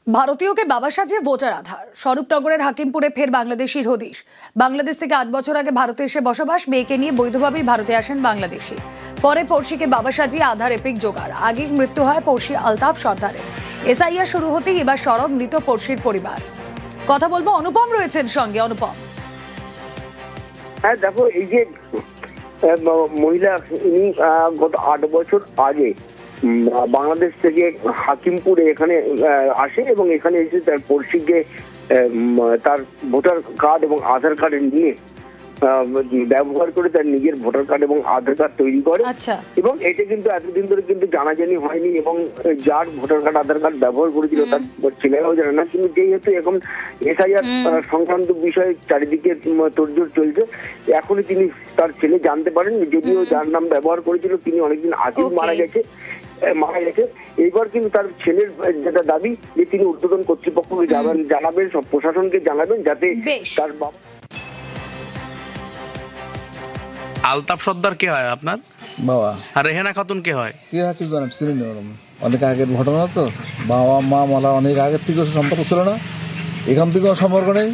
ভারতীয়কে বাবা সাজিয়ে ভোটার আধার। স্বরূপনগরের হাকিমপুরে ফের বাংলাদেশির হদিশ। বাংলাদেশ থেকে 8 বছর আগে ভারতে এসে বসবাস, মেয়েকে নিয়ে বৈধভাবেই ভারতে আসেন বাংলাদেশি। পরে পড়শিকে বাবা সাজিয়ে আধার এপিক জোগাড়। আগে মৃত্যু হয় পড়শি আলতাফ সর্দারের। এসআইআর শুরু হতেই এবার সরব মৃত পড়শির পরিবার। কথা বলবো, অনুপম রয়েছেন সঙ্গে। অনুপম, হ্যাঁ দেখো, এই যে মহিলা, ইনি গত 8 বছর আগে বাংলাদেশ থেকে হাকিমপুরে এখানে আসে এবং এখানে এসে তার পড়শিকে তার ভোটার কার্ড এবং আধার কার্ড নিয়ে ব্যবহার করে তার নিজের ভোটার কার্ড এবং আধার কার্ড তৈরি করে। এবং এটা কিন্তু এতদিন ধরে কিন্তু জানাজানি হয়নি এবং যার ভোটার কার্ড আধার কার্ড ব্যবহার করেছিল তার ছেলেরাও জানে না। কিন্তু যেহেতু এখন এসআইআর সংক্রান্ত বিষয়ে চারিদিকে তোড়জোড় চলছে, এখনই তিনি তার ছেলে জানতে পারেন, যদিও যার নাম ব্যবহার করেছিল তিনি অনেকদিন আগেই মারা গেছে। এইবার কিন্তু তার ছেলের যেটা দাবি যে তিনি ঊর্ধ্বতন কর্তৃপক্ষকে জানাবেন, সব প্রশাসনকে জানাবেন, যাতে তার বাবা। আলতাফ সর্দার কে হয় আপনার বাবা? আর রেহেনা খাতুন কে হয়? কি হয় কি জানেন, চিনি না। অনেক আগের ঘটনা তো, বাবা মা মারা অনেক আগের থেকে সম্পর্ক ছিল না, এখান থেকে সম্পর্ক নেই।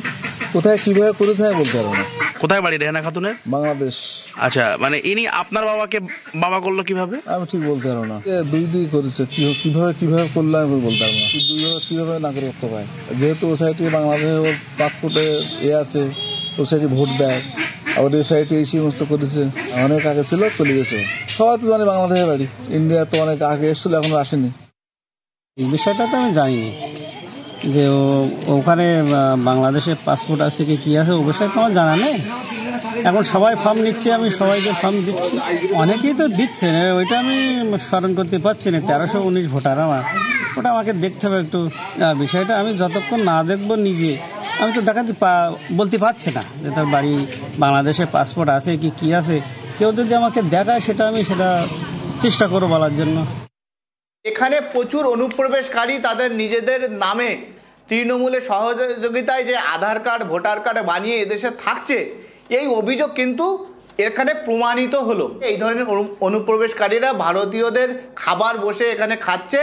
কোথায় কিভাবে করেছে বলতে পারবো না। কোথায় বাড়ি রেহেনা খাতুনের? বাংলাদেশ। আচ্ছা, মানে ইনি আপনার বাবাকে বাবা করলো কিভাবে? আমি ঠিক বলতে পারবো না। দুই করেছে, কিভাবে করলো আমি বলতে পারবো না। দুইভাবে কিভাবে না করে করতে পারে, যেহেতু ও সাইডে বাংলাদেশের পাসপোর্টে আছে, ও সাইডে ভোট দেয়, আবার এই সাইডে এই সমস্ত করেছে। অনেক আগে ছিল, চলে গেছে। সবাই তো জানে বাংলাদেশের বাড়ি, ইন্ডিয়া তো অনেক আগে এসেছিল, এখন আসেনি। এই বিষয়টা তো আমি জানিনি যে ওখানে বাংলাদেশের পাসপোর্ট আছে কি আছে, ও বিষয়ে তো আমার জানা নেই। এখন সবাই ফর্ম নিচ্ছে, আমি সবাইকে ফর্ম দিচ্ছি, অনেকেই তো দিচ্ছে, ওইটা আমি স্মরণ করতে পারছি না। 1319 ভোটার আমার, ওটা আমাকে দেখতে হবে একটু। বিষয়টা আমি যতক্ষণ না দেখবো নিজে, আমি তো বলতে পারছি না যে তার বাড়ি বাংলাদেশে পাসপোর্ট আছে কি আছে। কেউ যদি আমাকে দেখায় সেটা চেষ্টা করবো বলার জন্য। এখানে প্রচুর অনুপ্রবেশকারী তাদের নিজেদের নামে তৃণমূলের সহযোগিতায় যে আধার কার্ড ভোটার কার্ড বানিয়ে এদেশে থাকছে, এই অভিযোগ কিন্তু এখানে প্রমাণিত হলো। এই ধরনের অনুপ্রবেশকারীরা ভারতীয়দের খাবার বসে এখানে খাচ্ছে,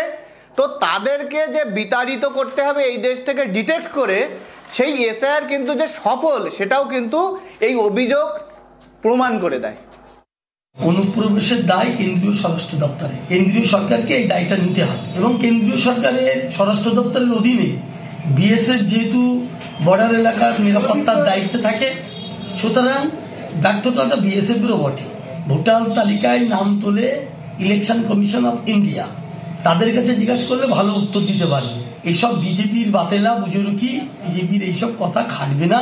তো তাদেরকে যে বিতাড়িত করতে হবে এই দেশ থেকে ডিটেক্ট করে, সেই এসআইআর কিন্তু যে সফল সেটাও কিন্তু এই অভিযোগ প্রমাণ করে দেয়। অনুপ্রবেশের দায় কেন্দ্রীয় স্বরাষ্ট্র দপ্তরে, কেন্দ্রীয় সরকারকে এই দায়টা নিতে হবে এবং কেন্দ্রীয় সরকারের স্বরাষ্ট্র দপ্তরের অধীনে বিএসএফ যেহেতু বর্ডার এলাকার নিরাপত্তার দায়িত্বে থাকে, সুতরাং ব্যর্থতাটা বিএসএফ এরও বটে। ভোটার তালিকায় নাম তোলে ইলেকশন কমিশন অফ ইন্ডিয়া, তাদের কাছে জিজ্ঞাসা করলে ভালো উত্তর দিতে পারবে। এইসব বিজেপির বাতেলা বুজুর্গি, বিজেপির এইসব কথা খাটবে না।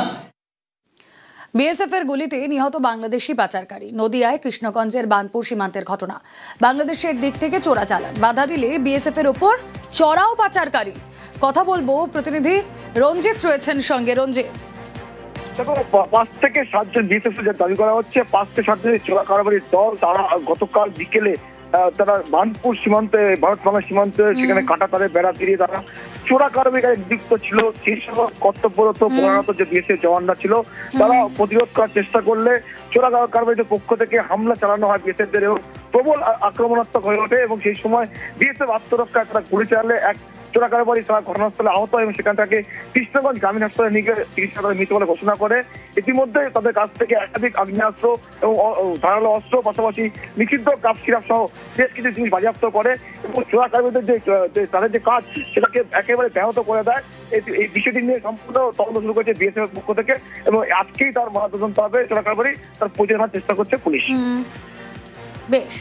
বিএসএফ এর গুলিতে নিহত বাংলাদেশি পাচারকারী। নদিয়ায় কৃষ্ণগঞ্জের বানপুর সীমান্তের ঘটনা। বাংলাদেশের দিক থেকে চোরাচালান, বাধা দিলে বিএসএফ এর ওপর চড়াও পাচারকারী। কথা বলবো, প্রতিনিধি রঞ্জিত রয়েছেন সঙ্গে। রঞ্জিত, দেখো, 5 থেকে 7 জন বিএসএফ দাবি করা হচ্ছে। 5 থেকে 7 জনের চোরা কারবারির দল, তারা গতকাল বিকেলে তারা বানপুর সীমান্তে, ভারত বাংলা সীমান্তে, সেখানে কাঁটা তারে বেড়া ফিরিয়ে তারা চোরা কারবারিতে যুক্ত ছিল। সেই সময় কর্তব্যরত প্রধানত যে বিএসএফ জওয়ানরা ছিল, তারা প্রতিরোধ করার চেষ্টা করলে চোরা কারবারিদের পক্ষ থেকে হামলা চালানো হয় বিএসএফদের এবং প্রবল আক্রমণাত্মক হয়ে ওঠে। এবং সেই সময় বিএসএফ আত্মরক্ষায় তারা গুলি চালালে এক চোরা কারবারি তারা ঘটনাস্থলে আহত হয় এবং সেখান থেকে কৃষ্ণগঞ্জ গ্রামীণ হাসপাতালে নিয়ে গিয়ে চিকিৎসা করে মৃত বলে ঘোষণা করে। ইতিমধ্যে তাদের কাছ থেকে একাধিক আগ্নেয়াস্ত্র এবং ধারালো অস্ত্র, পাশাপাশি নিষিদ্ধ কাপ সিরাপ সহ বেশ কিছু জিনিস বাজেয়াপ্ত করে এবং চোরা কারবারিদের যে তাদের যে কাজ, সেটাকে একেবারে ব্যাহত করে দেয়। এই বিষয়টি নিয়ে সম্পূর্ণ তদন্ত শুরু করেছে বিএসএফ পক্ষ থেকে এবং আজকেই তার ময়নাতদন্ত হবে চোরা কারবারি, তার পরিচয় চেষ্টা করছে পুলিশ। বেশ।